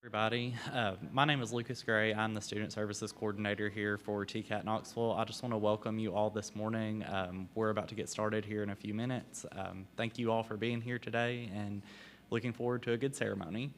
Everybody. My name is Lucas Gray. I'm the Student Services Coordinator here for TCAT Knoxville. I just want to welcome you all this morning. We're about to get started here in a few minutes. Thank you all for being here today and looking forward to a good ceremony.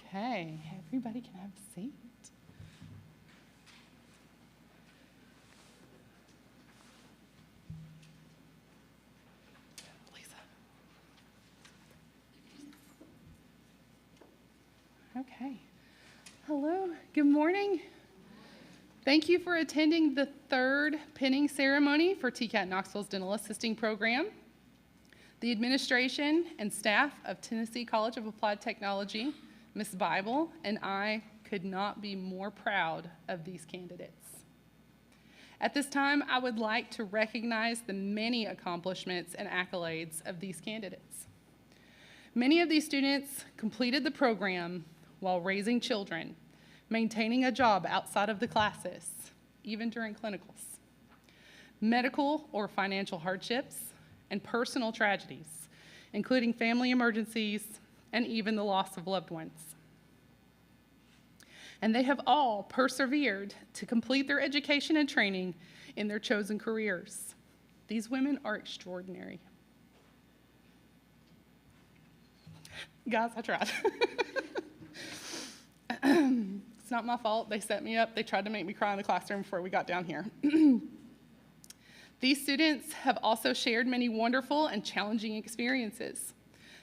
Okay, everybody can have a seat. Lisa. Okay. Hello, good morning. Thank you for attending the third pinning ceremony for TCAT Knoxville's Dental Assisting Program. The administration and staff of Tennessee College of Applied Technology, Ms. Bible, and I could not be more proud of these candidates. At this time, I would like to recognize the many accomplishments and accolades of these candidates. Many of these students completed the program while raising children, maintaining a job outside of the classes, even during clinicals, medical or financial hardships, and personal tragedies, including family emergencies and even the loss of loved ones. And they have all persevered to complete their education and training in their chosen careers. These women are extraordinary. Guys, I tried. It's not my fault. They set me up. They tried to make me cry in the classroom before we got down here. These students have also shared many wonderful and challenging experiences.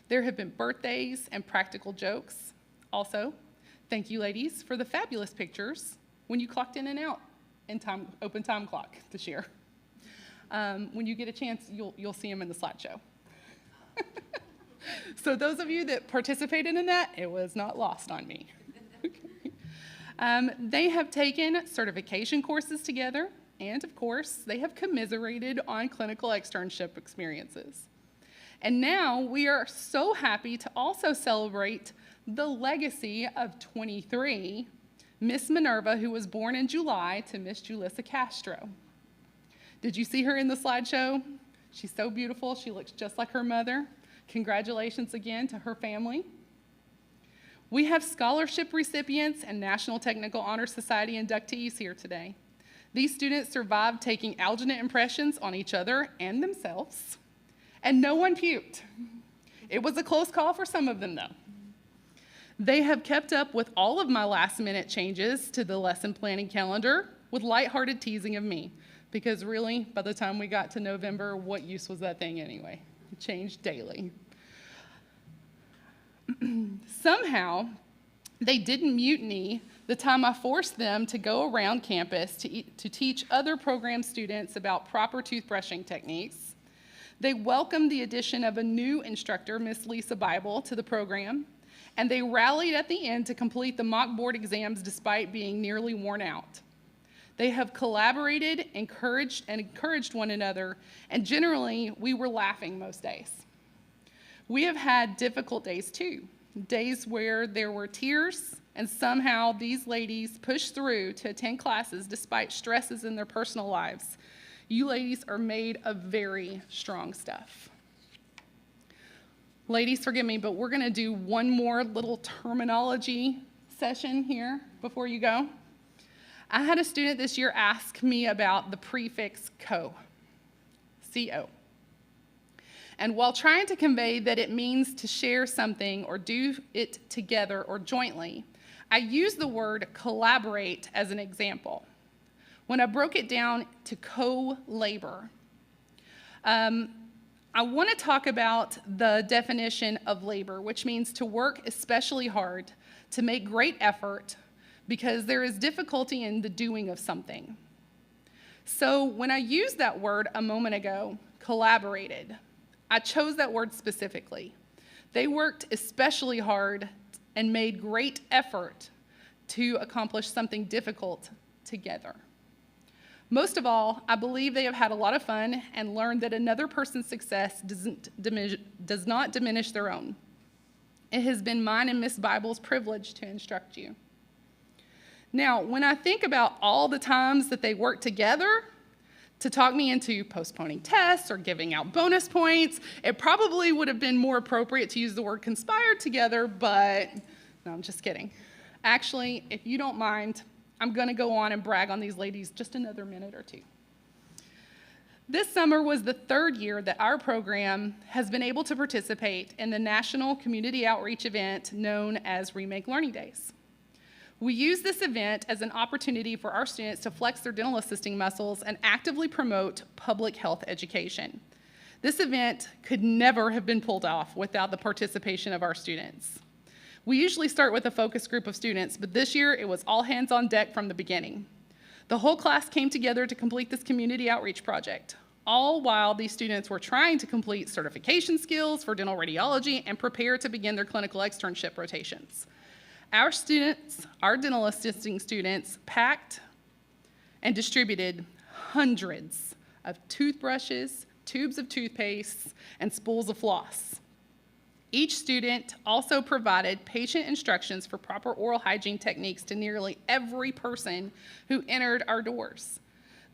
There have been birthdays and practical jokes. Also, thank you, ladies, for the fabulous pictures when you clocked in and out in open time clock this year. When you get a chance, you'll see them in the slideshow. So those of you that participated in that, it was not lost on me. Okay. They have taken certification courses together, and of course, they have commiserated on clinical externship experiences. And now we are so happy to also celebrate the legacy of 23, Miss Minerva, who was born in July to Miss Julissa Castro. Did you see her in the slideshow? She's so beautiful. She looks just like her mother. Congratulations again to her family. We have scholarship recipients and National Technical Honor Society inductees here today. These students survived taking alginate impressions on each other and themselves, and no one puked. It was a close call for some of them, though. They have kept up with all of my last-minute changes to the lesson planning calendar with lighthearted teasing of me, because really, by the time we got to November, what use was that thing anyway? It changed daily. Somehow, they didn't mutiny the time I forced them to go around campus to teach other program students about proper toothbrushing techniques. They welcomed the addition of a new instructor, Miss Lisa Bible, to the program, and they rallied at the end to complete the mock board exams despite being nearly worn out. They have collaborated, encouraged one another, and generally, we were laughing most days. We have had difficult days too, days where there were tears, and somehow these ladies pushed through to attend classes despite stresses in their personal lives. You ladies are made of very strong stuff. Ladies, forgive me, but we're going to do one more little terminology session here before you go. I had a student this year ask me about the prefix co, C-O. And while trying to convey that it means to share something or do it together or jointly, I used the word collaborate as an example. When I broke it down to co-labor, I want to talk about the definition of labor, which means to work especially hard, to make great effort, because there is difficulty in the doing of something. So when I used that word a moment ago, collaborated, I chose that word specifically. They worked especially hard and made great effort to accomplish something difficult together. Most of all, I believe they have had a lot of fun and learned that another person's success does not diminish their own. It has been mine and Miss Bible's privilege to instruct you. Now, when I think about all the times that they worked together to talk me into postponing tests or giving out bonus points, it probably would have been more appropriate to use the word conspired together, but no, I'm just kidding. Actually, if you don't mind, I'm going to go on and brag on these ladies just another minute or two. This summer was the third year that our program has been able to participate in the national community outreach event known as Remake Learning Days. We use this event as an opportunity for our students to flex their dental assisting muscles and actively promote public health education. This event could never have been pulled off without the participation of our students. We usually start with a focus group of students, but this year it was all hands on deck from the beginning. The whole class came together to complete this community outreach project, all while these students were trying to complete certification skills for dental radiology and prepare to begin their clinical externship rotations. Our students, our dental assisting students, packed and distributed hundreds of toothbrushes, tubes of toothpaste, and spools of floss. Each student also provided patient instructions for proper oral hygiene techniques to nearly every person who entered our doors.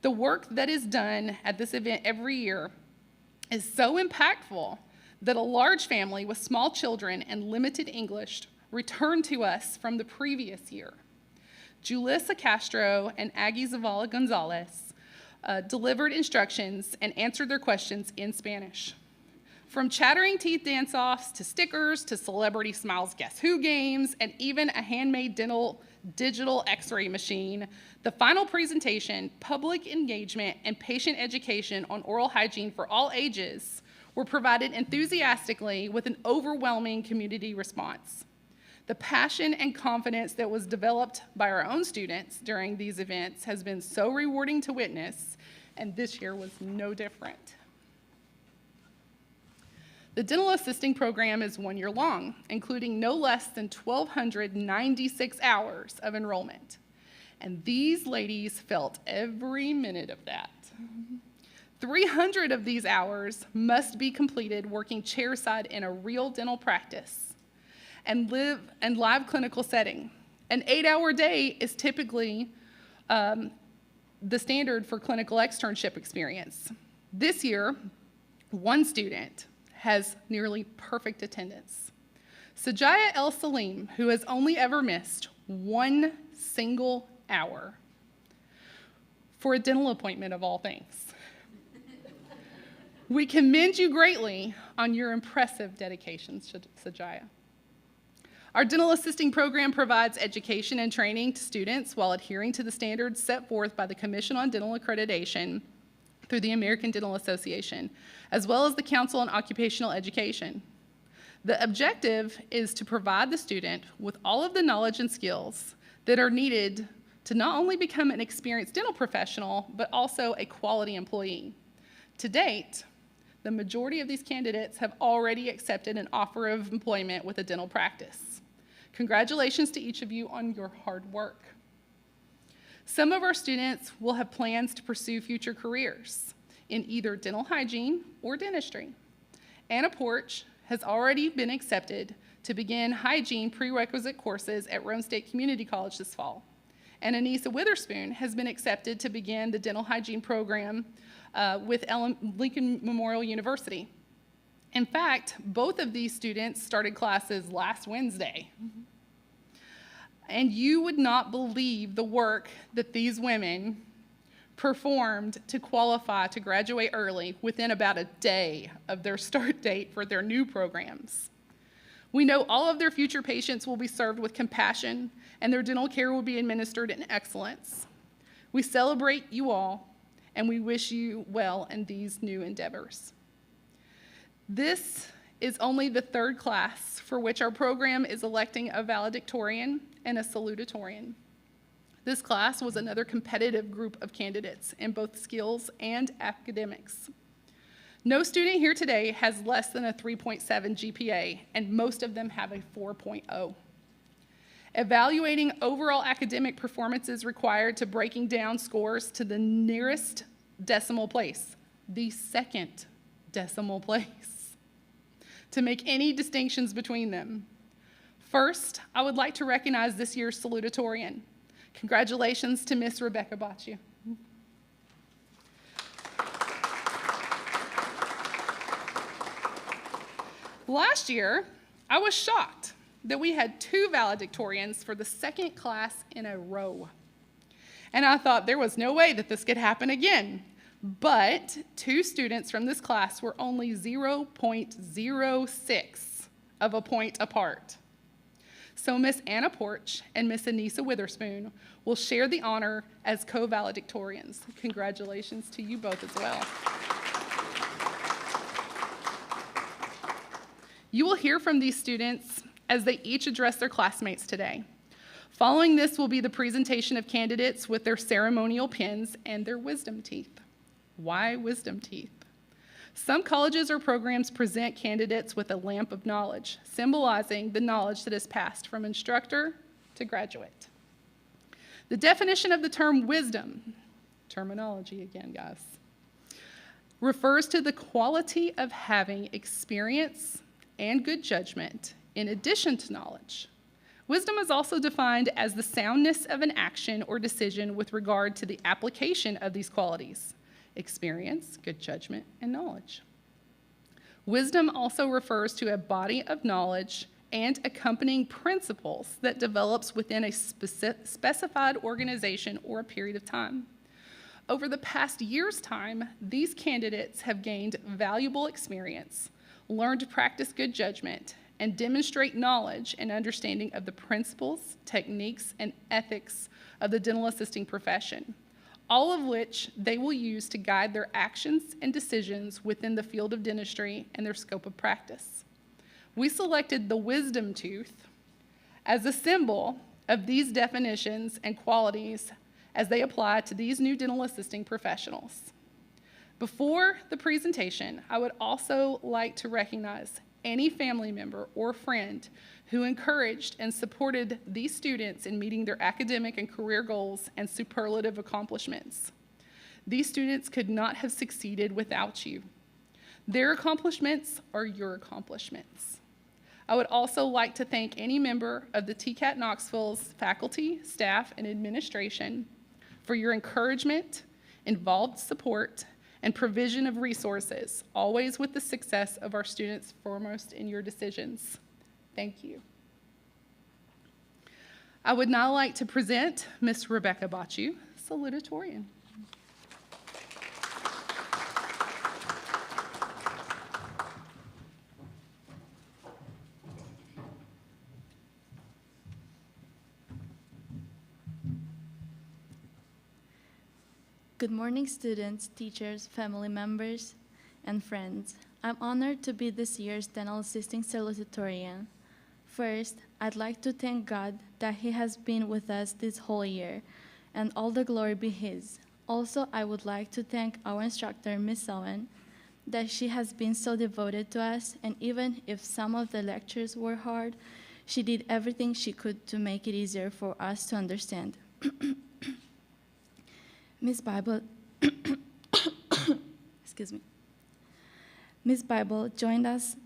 The work that is done at this event every year is so impactful that a large family with small children and limited English returned to us from the previous year. Julissa Castro and Aggie Zavala Gonzalez delivered instructions and answered their questions in Spanish. From chattering teeth dance-offs to stickers to Celebrity Smiles Guess Who games and even a handmade dental digital x-ray machine, the final presentation, public engagement, and patient education on oral hygiene for all ages were provided enthusiastically with an overwhelming community response. The passion and confidence that was developed by our own students during these events has been so rewarding to witness, and this year was no different. The dental assisting program is 1 year long, including no less than 1,296 hours of enrollment. And these ladies felt every minute of that. 300 of these hours must be completed working chairside in a real dental practice and live clinical setting. An 8-hour day is typically the standard for clinical externship experience. This year, one student has nearly perfect attendance. Sajaya El Salim, who has only ever missed one single hour for a dental appointment of all things. We commend you greatly on your impressive dedication, Sajaya. Our dental assisting program provides education and training to students while adhering to the standards set forth by the Commission on Dental Accreditation through the American Dental Association, as well as the Council on Occupational Education. The objective is to provide the student with all of the knowledge and skills that are needed to not only become an experienced dental professional, but also a quality employee. To date, the majority of these candidates have already accepted an offer of employment with a dental practice. Congratulations to each of you on your hard work. Some of our students will have plans to pursue future careers in either dental hygiene or dentistry. Anna Porch has already been accepted to begin hygiene prerequisite courses at Rome State Community College this fall. And Anissa Witherspoon has been accepted to begin the dental hygiene program with Lincoln Memorial University. In fact, both of these students started classes last Wednesday. And you would not believe the work that these women performed to qualify to graduate early within about a day of their start date for their new programs. We know all of their future patients will be served with compassion and their dental care will be administered in excellence. We celebrate you all and we wish you well in these new endeavors. This is only the third class for which our program is electing a valedictorian and a salutatorian. This class was another competitive group of candidates in both skills and academics. No student here today has less than a 3.7 GPA, and most of them have a 4.0. Evaluating overall academic performance is required to breaking down scores to the nearest decimal place, the second decimal place, to make any distinctions between them. First, I would like to recognize this year's salutatorian. Congratulations to Miss Rebecca Bacciu. Last year, I was shocked that we had 2 valedictorians for the second class in a row. And I thought there was no way that this could happen again. But 2 students from this class were only 0.06 of a point apart. So Miss Anna Porch and Miss Anissa Witherspoon will share the honor as co-valedictorians. Congratulations to you both as well. You will hear from these students as they each address their classmates today. Following this will be the presentation of candidates with their ceremonial pins and their wisdom teeth. Why wisdom teeth? Some colleges or programs present candidates with a lamp of knowledge, symbolizing the knowledge that is passed from instructor to graduate. The definition of the term wisdom, terminology again, guys, refers to the quality of having experience and good judgment in addition to knowledge. Wisdom is also defined as the soundness of an action or decision with regard to the application of these qualities: experience, good judgment, and knowledge. Wisdom also refers to a body of knowledge and accompanying principles that develops within a specified organization or a period of time. Over the past year's time, these candidates have gained valuable experience, learned to practice good judgment, and demonstrate knowledge and understanding of the principles, techniques, and ethics of the dental assisting profession, all of which they will use to guide their actions and decisions within the field of dentistry and their scope of practice. We selected the wisdom tooth as a symbol of these definitions and qualities as they apply to these new dental assisting professionals. Before the presentation, I would also like to recognize any family member or friend who encouraged and supported these students in meeting their academic and career goals and superlative accomplishments. These students could not have succeeded without you. Their accomplishments are your accomplishments. I would also like to thank any member of the TCAT Knoxville's faculty, staff, and administration for your encouragement, involved support, and provision of resources, always with the success of our students foremost in your decisions. Thank you. I would now like to present Ms. Rebecca Bacciu, salutatorian. Good morning, students, teachers, family members, and friends. I'm honored to be this year's dental assisting salutatorian. First, I'd like to thank God that He has been with us this whole year, and all the glory be His. Also, I would like to thank our instructor, Ms. Owen, that she has been so devoted to us, and even if some of the lectures were hard, she did everything she could to make it easier for us to understand. Miss Bible, excuse me. Miss Bible joined us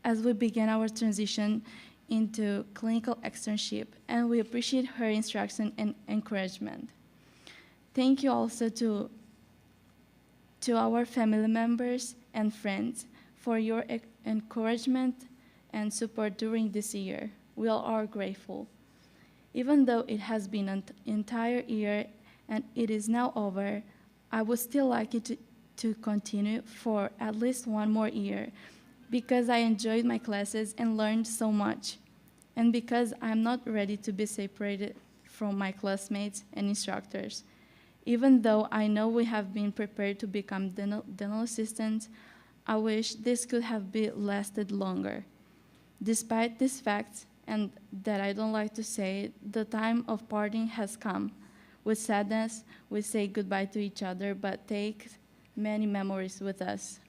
as we begin our transition into clinical externship, and we appreciate her instruction and encouragement. Thank you also to our family members and friends for your encouragement and support during this year. We all are grateful. Even though it has been an entire year and it is now over, I would still like it to continue for at least one more year because I enjoyed my classes and learned so much, and because I'm not ready to be separated from my classmates and instructors. Even though I know we have been prepared to become dental assistants, I wish this could have been lasted longer. Despite these facts, and that I don't like to say, the time of parting has come. With sadness, we say goodbye to each other, but take many memories with us.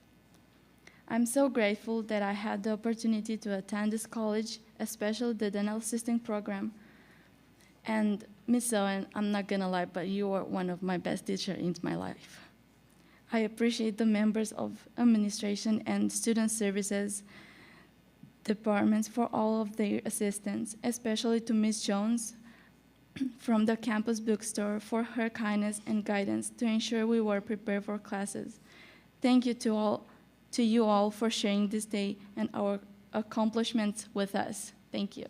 I'm so grateful that I had the opportunity to attend this college, especially the dental assisting program. And Miss Owen, I'm not gonna lie, but you are one of my best teachers in my life. I appreciate the members of administration and student services departments for all of their assistance, especially to Miss Jones from the campus bookstore for her kindness and guidance to ensure we were prepared for classes. Thank you to you all for sharing this day and our accomplishments with us. Thank you.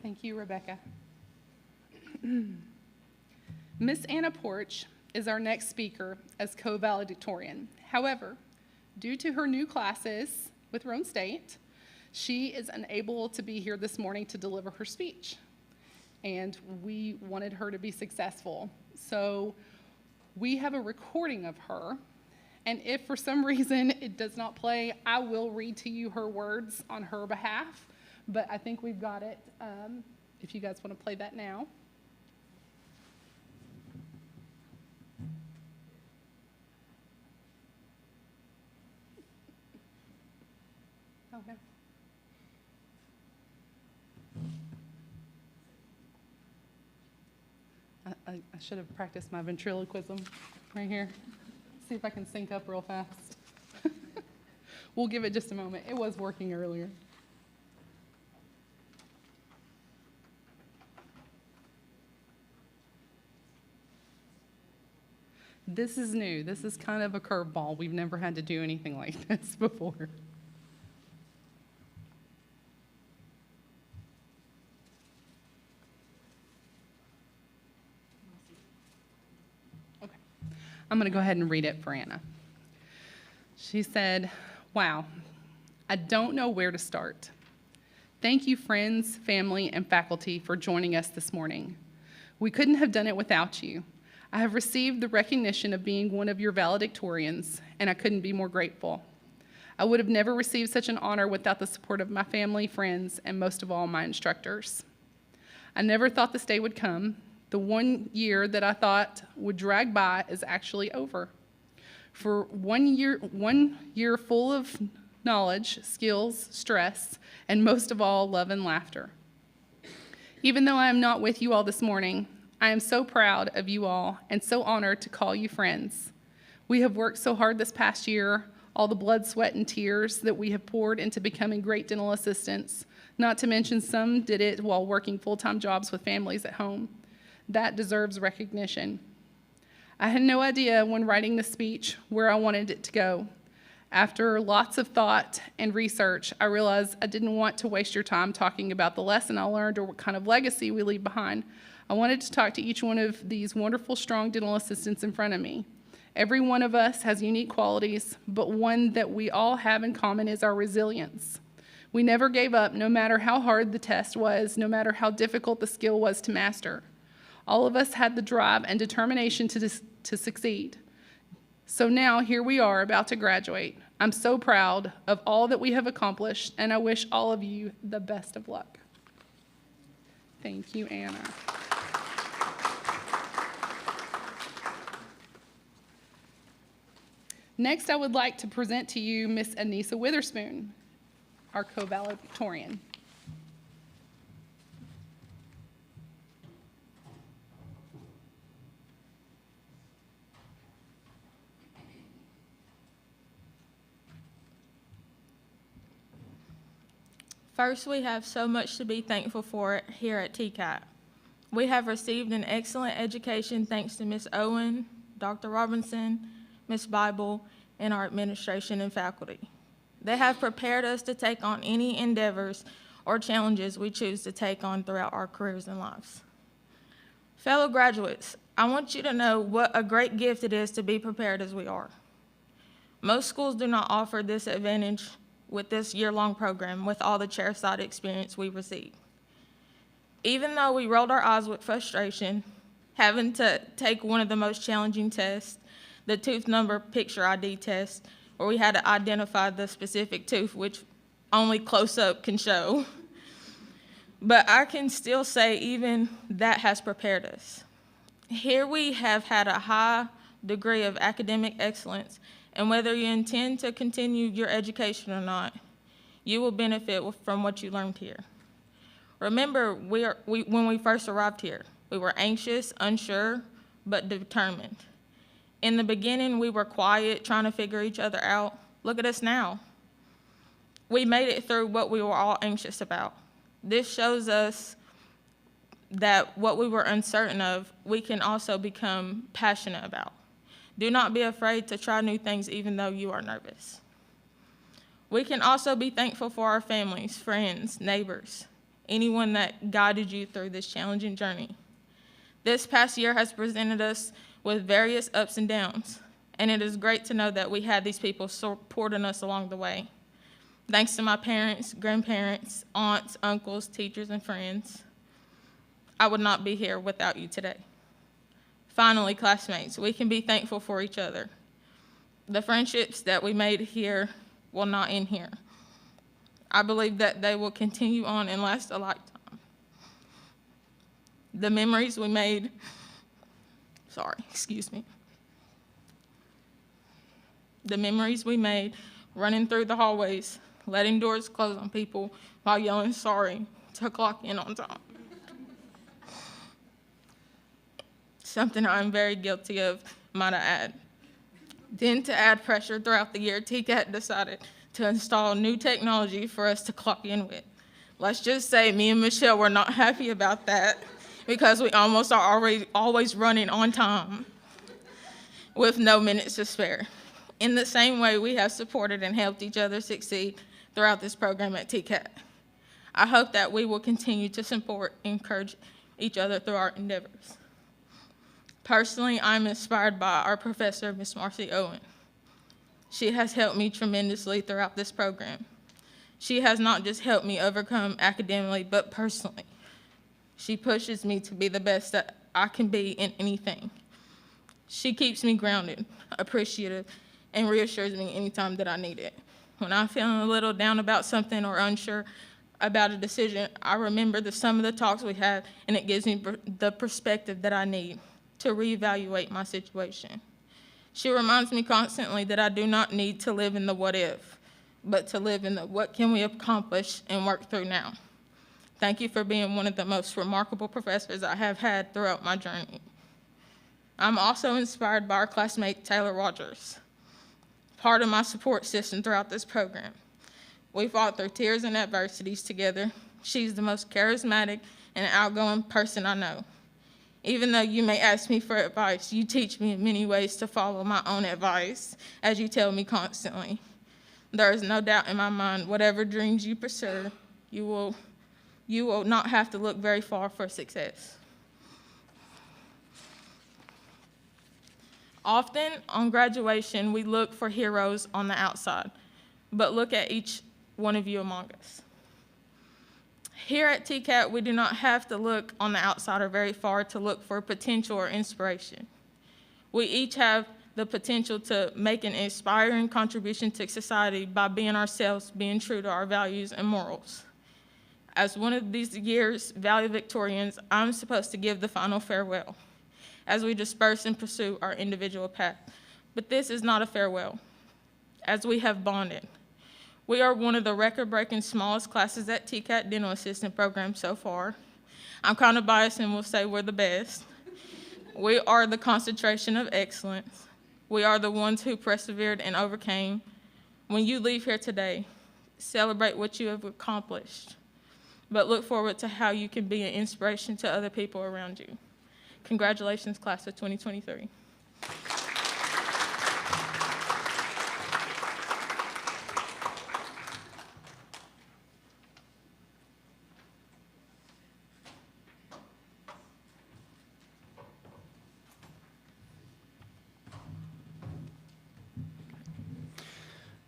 Thank you, Rebecca. Miss Anna Porch is our next speaker as co-valedictorian. However, due to her new classes with Roane State, she is unable to be here this morning to deliver her speech. And we wanted her to be successful. So we have a recording of her. And if for some reason it does not play, I will read to you her words on her behalf. But I think we've got it, if you guys want to play that now. Okay. I should have practiced my ventriloquism right here. See if I can sync up real fast. We'll give it just a moment. It was working earlier. This is new. This is kind of a curveball. We've never had to do anything like this before. Okay. I'm going to go ahead and read it for Anna. She said, "Wow, I don't know where to start. Thank you, friends, family, and faculty for joining us this morning. We couldn't have done it without you. I have received the recognition of being one of your valedictorians, and I couldn't be more grateful. I would have never received such an honor without the support of my family, friends, and most of all, my instructors. I never thought this day would come. The 1 year that I thought would drag by is actually over. For 1 year full of knowledge, skills, stress, and most of all, love and laughter. Even though I am not with you all this morning, I am so proud of you all and so honored to call you friends. We have worked so hard this past year, all the blood, sweat, and tears that we have poured into becoming great dental assistants, not to mention some did it while working full-time jobs with families at home. That deserves recognition. I had no idea when writing the speech where I wanted it to go. After lots of thought and research, I realized I didn't want to waste your time talking about the lesson I learned or what kind of legacy we leave behind. I wanted to talk to each one of these wonderful, strong dental assistants in front of me. Every one of us has unique qualities, but one that we all have in common is our resilience. We never gave up, no matter how hard the test was, no matter how difficult the skill was to master. All of us had the drive and determination to succeed. So now here we are about to graduate. I'm so proud of all that we have accomplished, and I wish all of you the best of luck." Thank you, Anna. Next, I would like to present to you Miss Anissa Witherspoon. our co-valedictorian. First, we have so much to be thankful for here at TCAT. We have received an excellent education thanks to Ms. Owen, Dr. Robinson, Ms. Bible, and our administration and faculty. They have prepared us to take on any endeavors or challenges we choose to take on throughout our careers and lives. Fellow graduates, I want you to know what a great gift it is to be prepared as we are. Most schools do not offer this advantage with this year-long program with all the chairside experience we receive. Even though we rolled our eyes with frustration, having to take one of the most challenging tests, the tooth number picture ID test, where we had to identify the specific tooth, which only close-up can show. But I can still say even that has prepared us. Here we have had a high degree of academic excellence, and whether you intend to continue your education or not, you will benefit from what you learned here. Remember, when we first arrived here, we were anxious, unsure, but determined. In the beginning, we were quiet, trying to figure each other out. Look at us now. We made it through what we were all anxious about. This shows us that what we were uncertain of, we can also become passionate about. Do not be afraid to try new things even though you are nervous. We can also be thankful for our families, friends, neighbors, anyone that guided you through this challenging journey. This past year has presented us with various ups and downs, and it is great to know that we had these people supporting us along the way. Thanks to my parents, grandparents, aunts, uncles, teachers, and friends, I would not be here without you today. Finally, classmates, we can be thankful for each other. The friendships that we made here will not end here. I believe that they will continue on and last a lifetime. The memories we made, The memories we made running through the hallways, letting doors close on people while yelling sorry to clock in on time. Something I'm very guilty of, might I add. Then to add pressure throughout the year, TCAT decided to install new technology for us to clock in with. Let's just say me and Michelle were not happy about that because we almost are always running on time with no minutes to spare. In the same way, we have supported and helped each other succeed throughout this program at TCAT. I hope that we will continue to support and encourage each other through our endeavors. Personally, I'm inspired by our professor, Ms. Marcy Owen. She has helped me tremendously throughout this program. She has not just helped me overcome academically, but personally. She pushes me to be the best that I can be in anything. She keeps me grounded, appreciative, and reassures me anytime that I need it. When I'm feeling a little down about something or unsure about a decision, I remember some of the talks we had, and it gives me the perspective that I need to reevaluate my situation. She reminds me constantly that I do not need to live in the what if, but to live in the what can we accomplish and work through now. Thank you for being one of the most remarkable professors I have had throughout my journey. I'm also inspired by our classmate, Taylor Rogers, part of my support system throughout this program. We fought through tears and adversities together. She's the most charismatic and outgoing person I know. Even though you may ask me for advice, you teach me in many ways to follow my own advice, as you tell me constantly. There is no doubt in my mind, whatever dreams you pursue, you will not have to look very far for success. Often on graduation, we look for heroes on the outside, but look at each one of you among us. Here at TCAT, we do not have to look on the outside or very far to look for potential or inspiration. We each have the potential to make an inspiring contribution to society by being ourselves, being true to our values and morals. As one of these year's valedictorians, I'm supposed to give the final farewell as we disperse and pursue our individual path. But this is not a farewell, as we have bonded. We are one of the record-breaking smallest classes at TCAT Dental Assistant Program so far. I'm kind of biased and will say we're the best. We are the concentration of excellence. We are the ones who persevered and overcame. When you leave here today, celebrate what you have accomplished, but look forward to how you can be an inspiration to other people around you. Congratulations, class of 2023.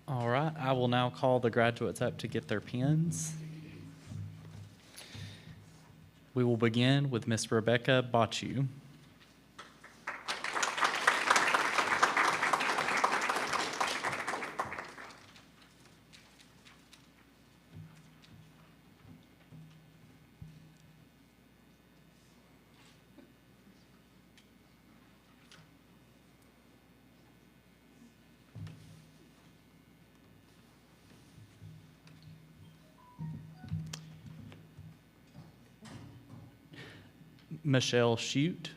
All right, I will now call the graduates up to get their pens. We will begin with Miss Rebecca Bachu. Michelle Shute.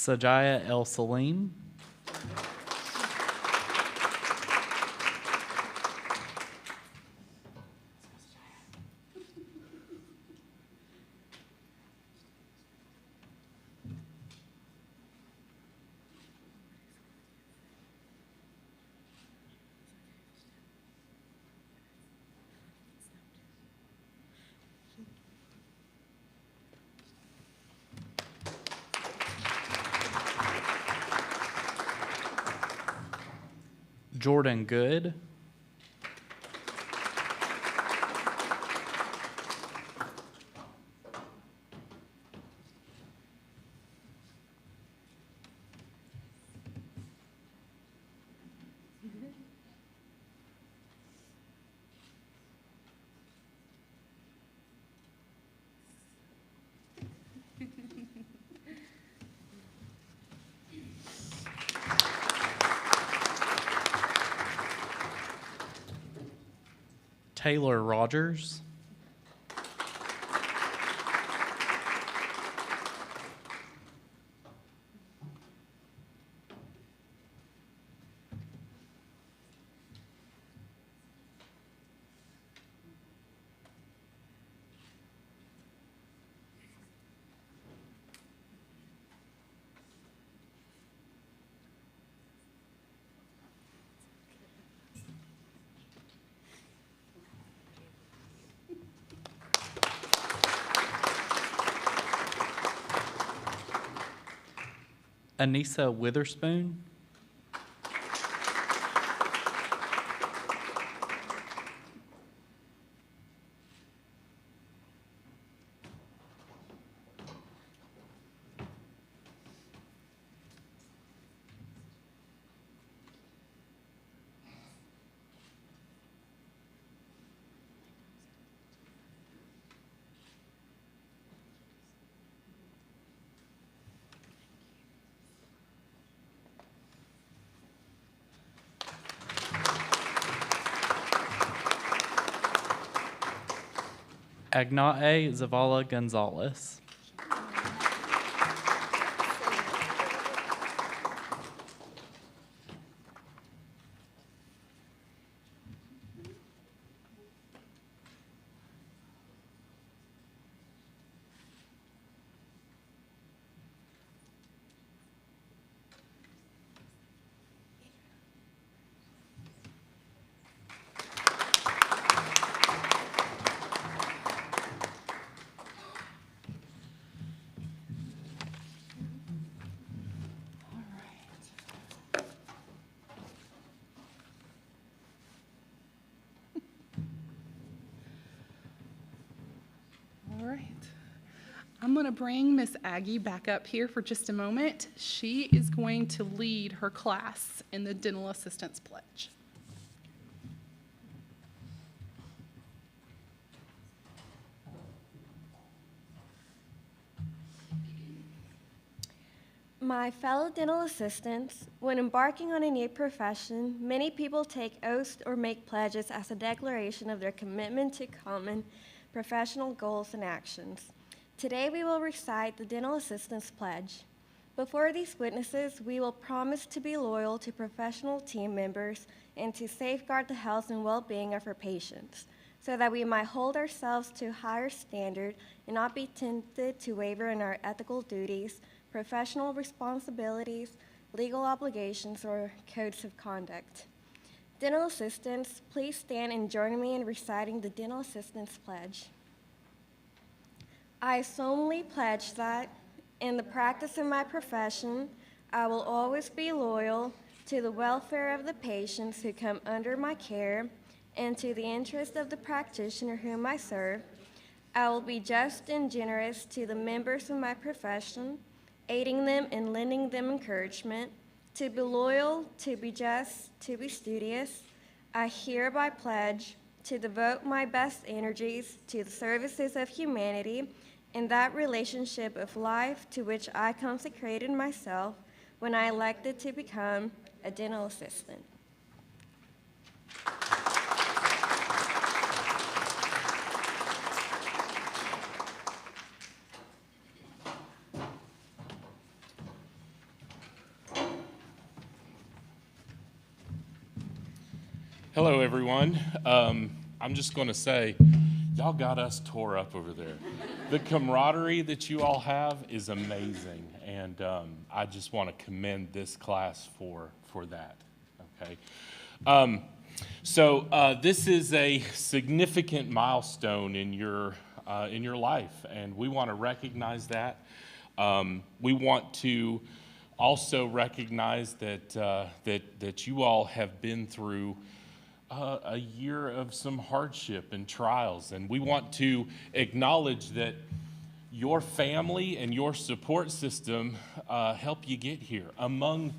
Sajaya El Salim. Jordan Good. Taylor Rogers. Anissa Witherspoon. Agnae Zavala Gonzalez. right. I'm going to bring Miss Aggie back up here for just a moment. She is going to lead her class in the Dental Assistance Pledge. My fellow dental assistants, when embarking on a new profession, many people take oaths or make pledges as a declaration of their commitment to common professional goals and actions. Today we will recite the Dental Assistance Pledge. Before these witnesses, we will promise to be loyal to professional team members and to safeguard the health and well-being of our patients, so that we might hold ourselves to a higher standard and not be tempted to waver in our ethical duties, professional responsibilities, legal obligations, or codes of conduct. Dental assistants, please stand and join me in reciting the Dental Assistance Pledge. I solemnly pledge that, in the practice of my profession, I will always be loyal to the welfare of the patients who come under my care and to the interest of the practitioner whom I serve. I will be just and generous to the members of my profession, aiding them and lending them encouragement. To be loyal, to be just, to be studious, I hereby pledge to devote my best energies to the services of humanity and that relationship of life to which I consecrated myself when I elected to become a dental assistant. Hello, everyone. I'm just going to say, y'all got us tore up over there. The camaraderie that you all have is amazing, and I just want to commend this class for that. Okay. So this is a significant milestone in your life, and we want to recognize that. We want to also recognize that you all have been through a year of some hardship and trials, and we want to acknowledge that your family and your support system help you get here among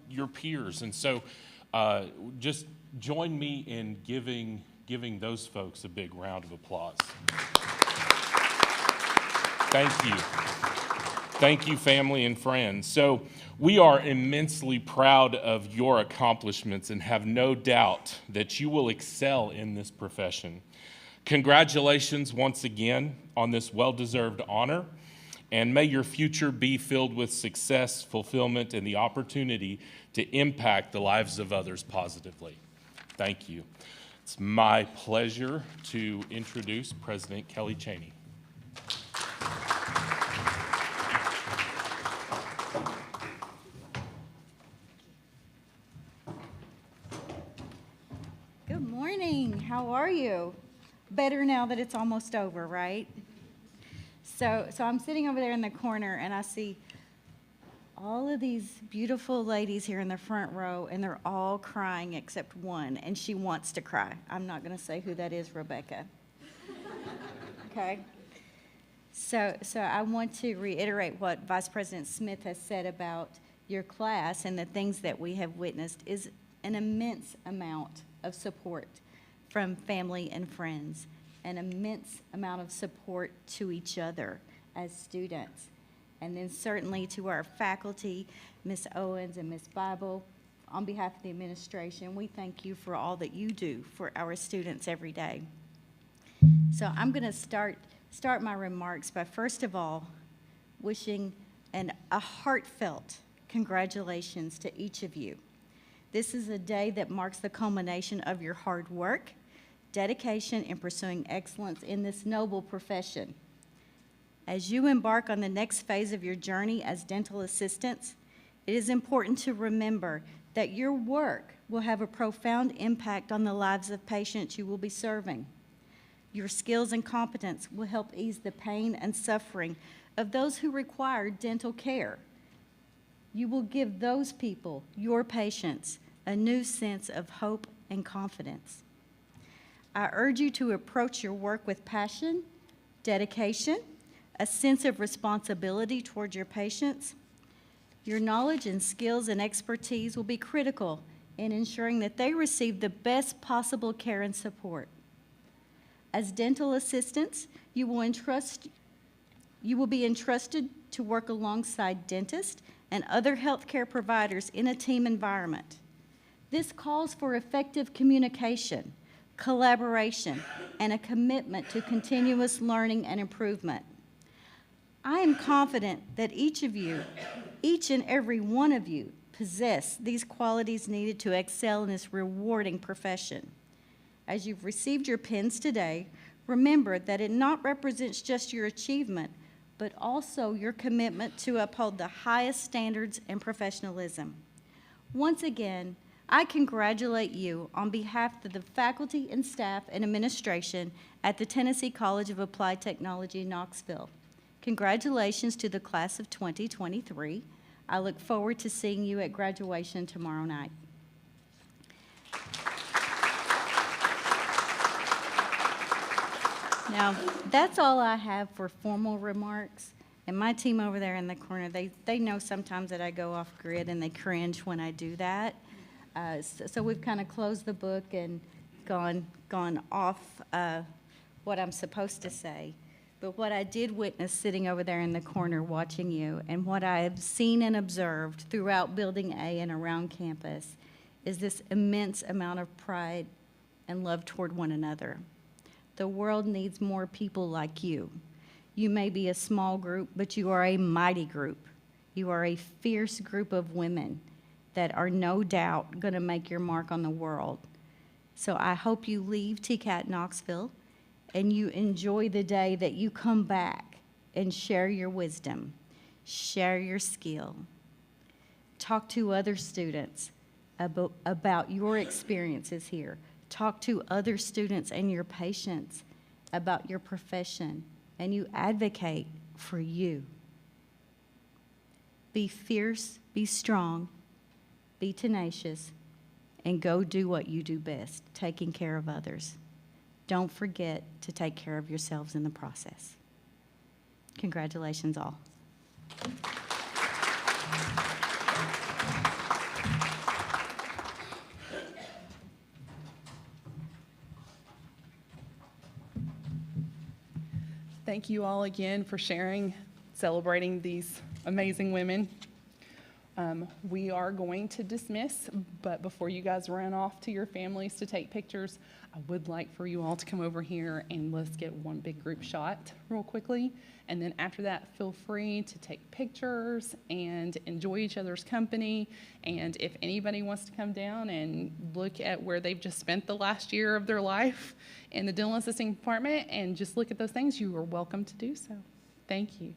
your peers. And so just join me in giving those folks a big round of applause. Thank you. Thank you, family and friends. So we are immensely proud of your accomplishments and have no doubt that you will excel in this profession. Congratulations once again on this well-deserved honor, and may your future be filled with success, fulfillment, and the opportunity to impact the lives of others positively. Thank you. It's my pleasure to introduce President Kelly Cheney. Good morning. How are you? Better now that it's almost over, right? So I'm sitting over there in the corner, and I see all of these beautiful ladies here in the front row, and they're all crying except one, and she wants to cry. I'm not going to say who that is, Rebecca. Okay? So I want to reiterate what Vice President Smith has said about your class, and the things that we have witnessed is an immense amount of support from family and friends, an immense amount of support to each other as students. And then certainly to our faculty, Ms. Owens and Ms. Bible, on behalf of the administration, we thank you for all that you do for our students every day. So I'm going to start my remarks by, first of all, wishing a heartfelt congratulations to each of you. This is a day that marks the culmination of your hard work, dedication in pursuing excellence in this noble profession. As you embark on the next phase of your journey as dental assistants, it is important to remember that your work will have a profound impact on the lives of patients you will be serving. Your skills and competence will help ease the pain and suffering of those who require dental care. You will give those people, your patients, a new sense of hope and confidence. I urge you to approach your work with passion, dedication, a sense of responsibility toward your patients. Your knowledge and skills and expertise will be critical in ensuring that they receive the best possible care and support. As dental assistants, you will be entrusted to work alongside dentists and other healthcare providers in a team environment. This calls for effective communication, collaboration, and a commitment to continuous learning and improvement. I am confident that each and every one of you, possess these qualities needed to excel in this rewarding profession. As you've received your pins today, remember that it not represents just your achievement, but also your commitment to uphold the highest standards and professionalism. Once again, I congratulate you on behalf of the faculty and staff and administration at the Tennessee College of Applied Technology, Knoxville. Congratulations to the class of 2023. I look forward to seeing you at graduation tomorrow night. Now, that's all I have for formal remarks. And my team over there in the corner, they know sometimes that I go off grid and they cringe when I do that. So we've kind of closed the book and gone off what I'm supposed to say. But what I did witness sitting over there in the corner watching you, and what I have seen and observed throughout Building A and around campus, is this immense amount of pride and love toward one another. The world needs more people like you. You may be a small group, but you are a mighty group. You are a fierce group of women that are no doubt going to make your mark on the world. So I hope you leave TCAT Knoxville and you enjoy the day that you come back and share your wisdom, share your skill. Talk to other students about your experiences here. Talk to other students and your patients about your profession, and you advocate for you. Be fierce, be strong, be tenacious, and go do what you do best, taking care of others. Don't forget to take care of yourselves in the process. Congratulations all. Thank you all again for sharing, celebrating these amazing women. We are going to dismiss, but before you guys run off to your families to take pictures, I would like for you all to come over here and let's get one big group shot real quickly. And then after that, feel free to take pictures and enjoy each other's company. And if anybody wants to come down and look at where they've just spent the last year of their life in the dental assisting department and just look at those things, you are welcome to do so. Thank you.